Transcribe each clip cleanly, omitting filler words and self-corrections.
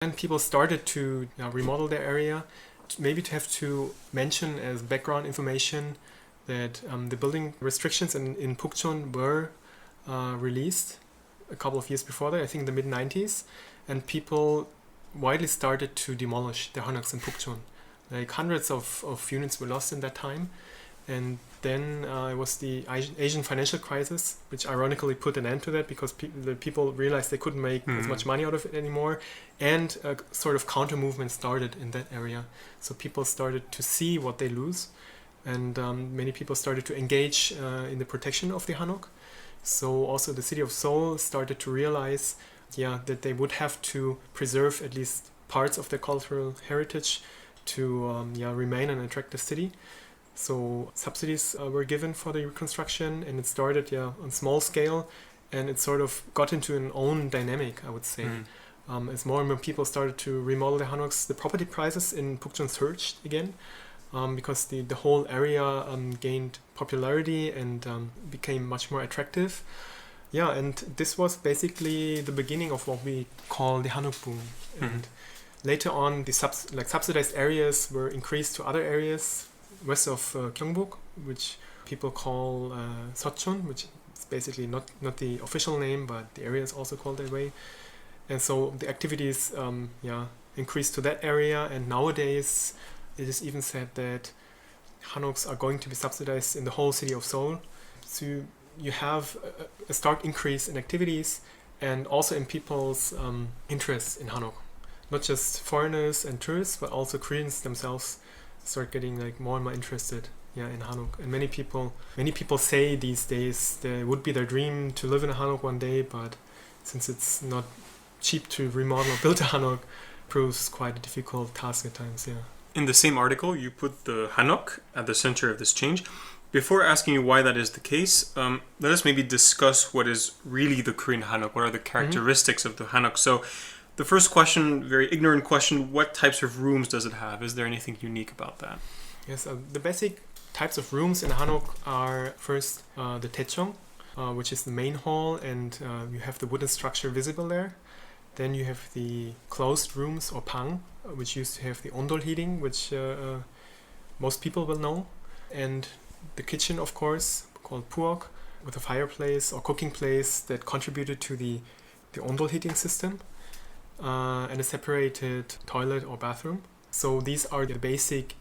And people started to remodel their area. Maybe to have to mention as background information that the building restrictions in Pukchon were released a couple of years before that, I think in the mid-90s, and people widely started to demolish the hanoks in Pukchon. Like hundreds of units were lost in that time. And then it was the Asian financial crisis, which ironically put an end to that because the people realized they couldn't make as much money out of it anymore. And a sort of counter movement started in that area. So people started to see what they lose. And many people started to engage in the protection of the Hanok. So also the city of Seoul started to realize that they would have to preserve at least parts of their cultural heritage to remain an attractive city. So subsidies were given for the reconstruction, and it started on small scale, and it sort of got into an own dynamic, I would say. As more and more people started to remodel the hanoks, the property prices in Pukchon surged again because the whole area gained popularity and became much more attractive. Yeah, and this was basically the beginning of what we call the Hanok boom. And later on, the subsidized areas were increased to other areas west of Gyeongbuk, which people call Seocheon, which is basically not the official name, but the area is also called that way. And so the activities increased to that area, and nowadays it is even said that hanoks are going to be subsidized in the whole city of Seoul. So you have a stark increase in activities and also in people's interest in Hanok. Not just foreigners and tourists, but also Koreans themselves start getting like more and more interested in Hanok. And many people say these days that it would be their dream to live in a Hanok one day, but since it's not cheap to remodel or build a Hanok, proves quite a difficult task at times. In the same article, you put the Hanok at the center of this change. Before asking you why that is the case, let us maybe discuss what is really the Korean Hanok. What are the characteristics of the Hanok? So the first question, very ignorant question, what types of rooms does it have? Is there anything unique about that? Yes, the basic types of rooms in a Hanok are first the taechong, which is the main hall, and you have the wooden structure visible there. Then you have the closed rooms or pang, which used to have the ondol heating, which most people will know. And the kitchen, of course, called puok, with a fireplace or cooking place that contributed to the ondol heating system. And a separated toilet or bathroom. So these are the basic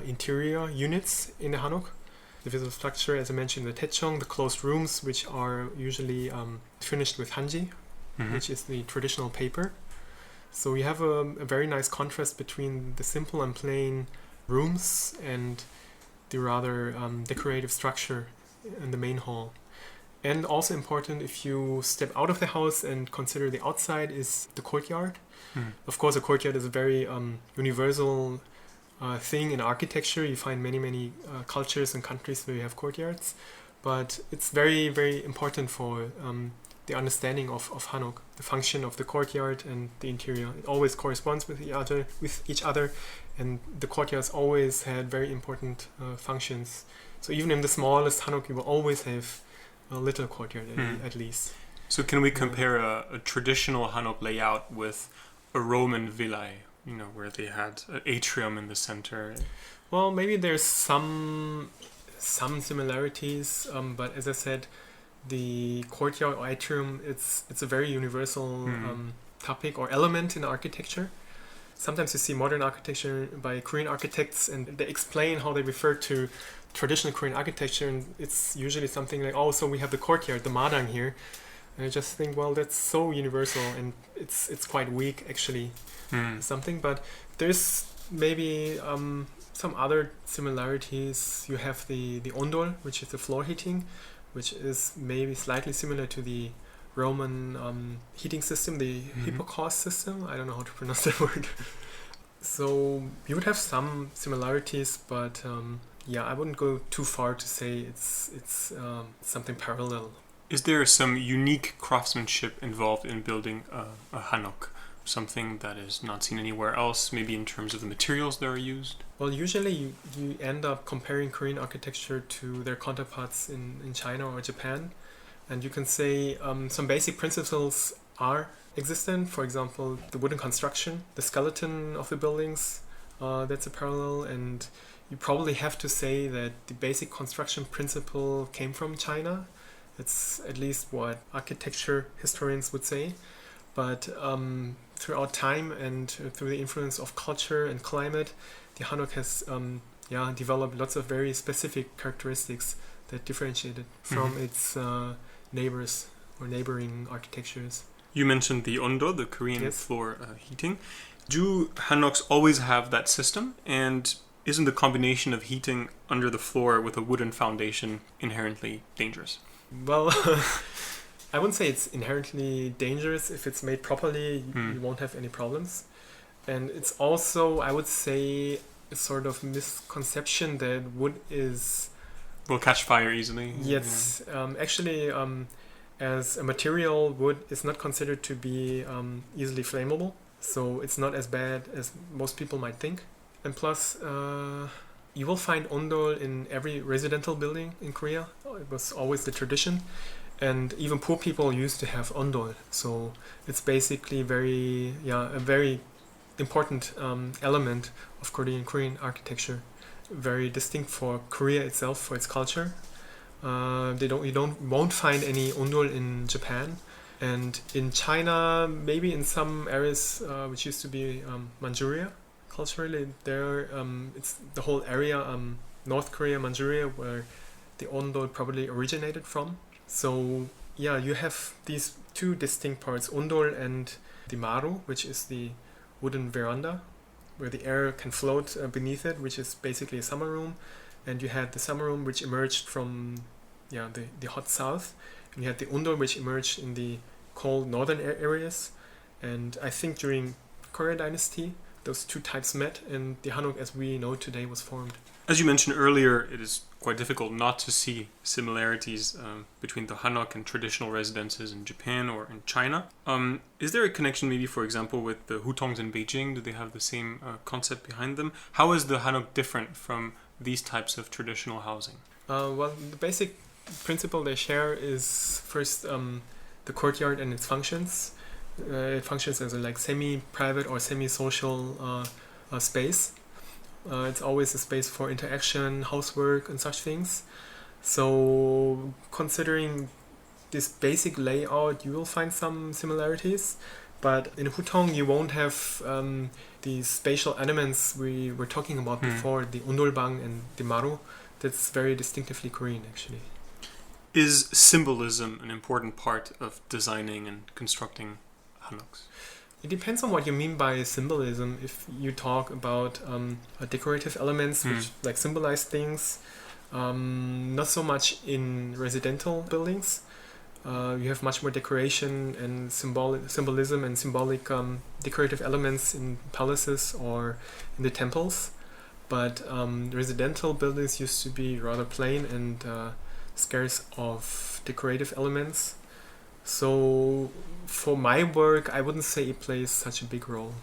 interior units in the Hanok. The visual structure, as I mentioned, the taechong, the closed rooms, which are usually finished with hanji, which is the traditional paper. So you have a very nice contrast between the simple and plain rooms and the rather decorative structure in the main hall. And also important, if you step out of the house and consider the outside, is the courtyard. Of course, a courtyard is a very universal thing in architecture. You find many cultures and countries where you have courtyards. But it's very, very important for the understanding of Hanok, the function of the courtyard and the interior. It always corresponds with each other, and the courtyards always had very important functions. So even in the smallest Hanok, you will always have a little courtyard at least. So can we compare a traditional Hanok layout with a Roman villa, where they had an atrium in the center? Well, maybe there's some similarities, but as I said, the courtyard or atrium, it's a very universal topic or element in architecture. Sometimes you see modern architecture by Korean architects and they explain how they refer to traditional Korean architecture, and it's usually something like, oh, so we have the courtyard, the madang here. And I just think, well, that's so universal and it's quite weak actually, something. But there's maybe some other similarities. You have the ondol, which is the floor heating, which is maybe slightly similar to the Roman heating system, the Hippocrates system. I don't know how to pronounce that word. So you would have some similarities, but I wouldn't go too far to say it's something parallel. Is there some unique craftsmanship involved in building a Hanok? Something that is not seen anywhere else, maybe in terms of the materials that are used? Well, usually you end up comparing Korean architecture to their counterparts in China or Japan. And you can say some basic principles are existent. For example, the wooden construction, the skeleton of the buildings, that's a parallel. And you probably have to say that the basic construction principle came from China. That's at least what architecture historians would say. But throughout time and through the influence of culture and climate, the Hanok has developed lots of very specific characteristics that differentiate it from its neighbors or neighboring architectures. You mentioned the ondo, the Korean Yes. floor heating. Do hanoks always have that system? And isn't the combination of heating under the floor with a wooden foundation inherently dangerous? Well, I wouldn't say it's inherently dangerous. If it's made properly, you won't have any problems. And it's also, I would say, a sort of misconception that wood is... Will catch fire easily. Yes, actually, as a material, wood is not considered to be easily flammable. So it's not as bad as most people might think. And plus, you will find ondol in every residential building in Korea. It was always the tradition. And even poor people used to have ondol. So it's basically a very important element of Korean architecture. Very distinct for Korea itself, for its culture. You won't find any ondol in Japan. And in China, maybe in some areas which used to be Manchuria, culturally, there it's the whole area, North Korea, Manchuria, where the ondol probably originated from. So yeah, you have these two distinct parts, ondol and the maru, which is the wooden veranda, where the air can float beneath it, which is basically a summer room. And you had the summer room, which emerged from the hot south. And you had the ondol, which emerged in the cold northern areas. And I think during Korea dynasty, those two types met, and the Hanok as we know today was formed. As you mentioned earlier, it is quite difficult not to see similarities between the Hanok and traditional residences in Japan or in China. Is there a connection maybe, for example, with the hutongs in Beijing? Do they have the same concept behind them? How is the Hanok different from these types of traditional housing? Well, the basic principle they share is first the courtyard and its functions. It functions as a semi-private or semi-social space. It's always a space for interaction, housework, and such things. So, considering this basic layout, you will find some similarities. But in hutong, you won't have these spatial elements we were talking about before, the ondolbang and the maru. That's very distinctively Korean, actually. Is symbolism an important part of designing and constructing hanoks? It depends on what you mean by symbolism. If you talk about decorative elements which symbolize things, not so much in residential buildings. You have much more decoration and symbolism and symbolic decorative elements in palaces or in the temples. But residential buildings used to be rather plain and scarce of decorative elements. So for my work, I wouldn't say it plays such a big role.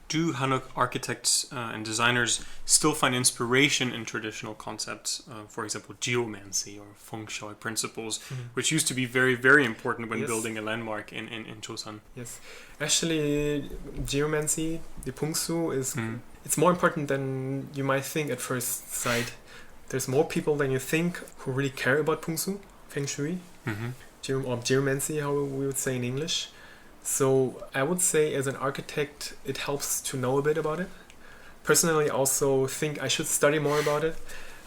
Do Hanok architects and designers still find inspiration in traditional concepts, for example, geomancy or feng shui principles, which used to be very, very important when building a landmark in Chosun? Yes. Actually, geomancy, the pungsu, it's more important than you might think at first sight. There's more people than you think who really care about pungsu, feng shui, or geomancy, how we would say in English. So I would say as an architect, it helps to know a bit about it. Personally, I also think I should study more about it.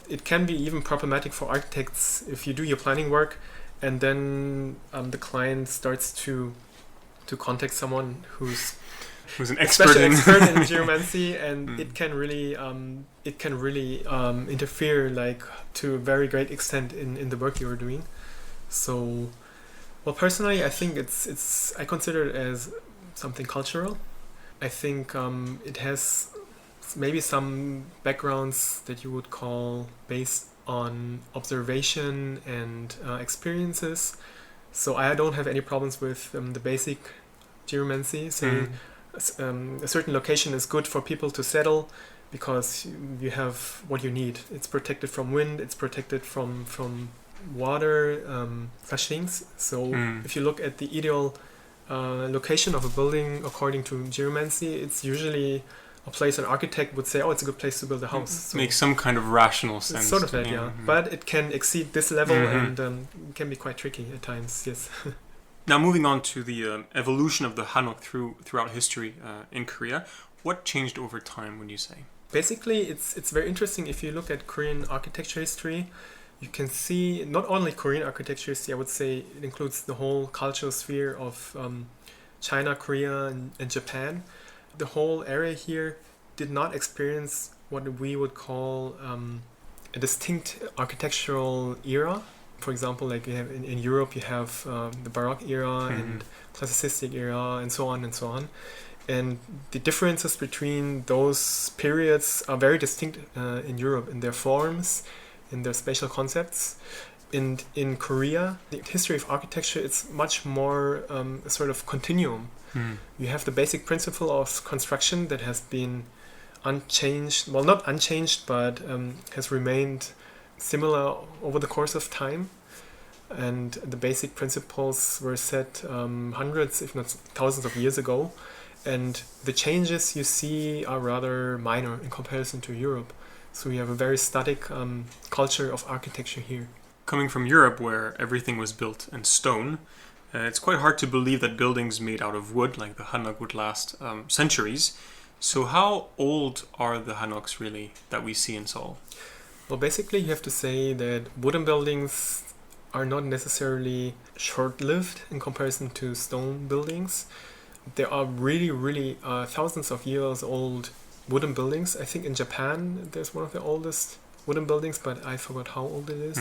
It can be even problematic for architects if you do your planning work and then the client starts to contact someone who's an expert in geomancy, and it can really interfere to a very great extent in the work you are doing. So, well, personally, I think I consider it as something cultural. I think it has maybe some backgrounds that you would call based on observation and experiences. So I don't have any problems with the basic geomancy, saying a certain location is good for people to settle because you have what you need. It's protected from wind, it's protected from water, such things. So if you look at the ideal location of a building according to geomancy, it's usually a place an architect would say, oh, it's a good place to build a house. So Makes some kind of rational sense. it's sort of that, yeah. Mm-hmm. But it can exceed this level Mhm. and can be quite tricky at times, yes. Now, moving on to the evolution of the Hanok throughout history in Korea, what changed over time, would you say? Basically, it's very interesting if you look at Korean architecture history. You can see not only Korean architecture history, I would say it includes the whole cultural sphere of China, Korea, and Japan. The whole area here did not experience what we would call a distinct architectural era. For example, like you have in Europe, you have the Baroque era and Classicistic era, and so on and so on. And the differences between those periods are very distinct in Europe in their forms, in their spatial concepts. And in Korea, the history of architecture is much more a sort of continuum. You have the basic principle of construction that has been unchanged, well, not unchanged, but has remained similar over the course of time. And the basic principles were set hundreds, if not thousands of years ago. And the changes you see are rather minor in comparison to Europe. So we have a very static culture of architecture here. Coming from Europe, where everything was built in stone, it's quite hard to believe that buildings made out of wood, like the Hanok, would last centuries. So how old are the Hanoks really that we see in Seoul? Well, basically you have to say that wooden buildings are not necessarily short-lived in comparison to stone buildings. There are really thousands of years old wooden buildings. I think in Japan there's one of the oldest wooden buildings, but I forgot how old it is.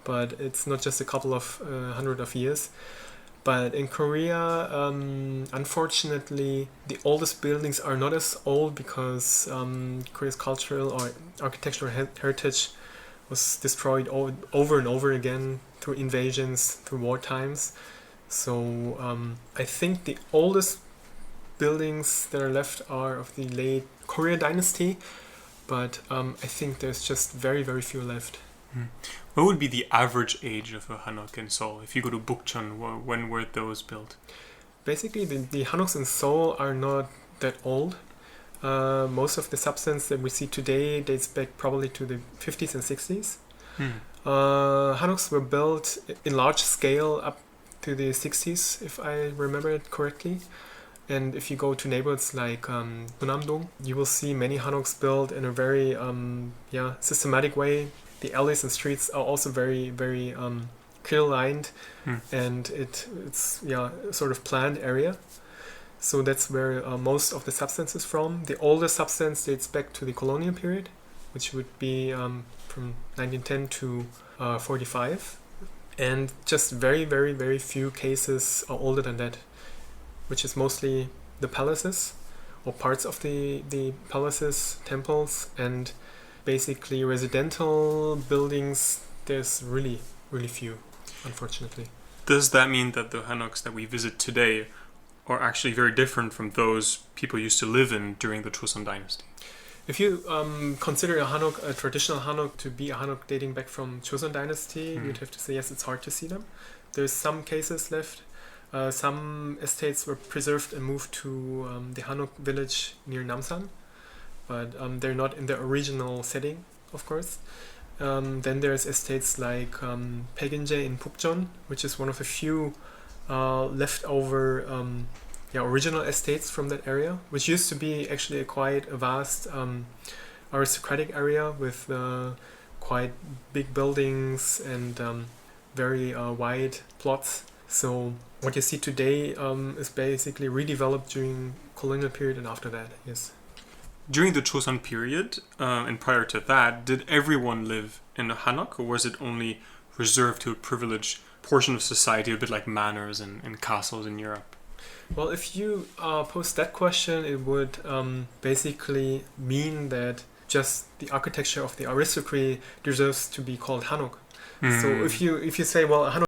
But it's not just a couple of hundred of years. But in Korea, unfortunately, the oldest buildings are not as old because Korea's cultural or architectural heritage was destroyed over and over again through invasions, through war times. So I think the oldest buildings that are left are of the late Korea dynasty, but I think there's just very few left. What would be the average age of a Hanok in Seoul? If you go to Bukchon, when were those built? Basically, the Hanoks in Seoul are not that old. Most of the substance that we see today dates back probably to the 50s and 60s. Hanoks were built in large scale up to the 60s, if I remember it correctly. And if you go to neighborhoods like Hunamdong, you will see many Hanoks built in a very systematic way. The alleys and streets are also very clear lined, and it's sort of planned area. So that's where most of the substance is from. The oldest substance dates back to the colonial period, which would be from 1910 to 45. And just very few cases are older than that, which is mostly the palaces or parts of the palaces, temples, and basically residential buildings. There's really few, unfortunately. Does that mean that the Hanoks that we visit today are actually very different from those people used to live in during the Joseon dynasty? If you consider a traditional Hanok to be a Hanok dating back from Joseon dynasty, you'd have to say yes, it's hard to see them. There's some cases left. Some estates were preserved and moved to the Hanok village near Namsan, but they're not in the original setting, of course. Then there's estates like Baekhyunjae in Pukjeon, which is one of the few leftover original estates from that area, which used to be actually quite a vast aristocratic area with quite big buildings and very wide plots. So what you see today is basically redeveloped during colonial period and after that, yes. During the Joseon period, and prior to that, did everyone live in a Hanok, or was it only reserved to a privileged portion of society, a bit like manors and castles in Europe? Well, if you pose that question, it would basically mean that just the architecture of the aristocracy deserves to be called Hanok. So if you say, well, a Hanok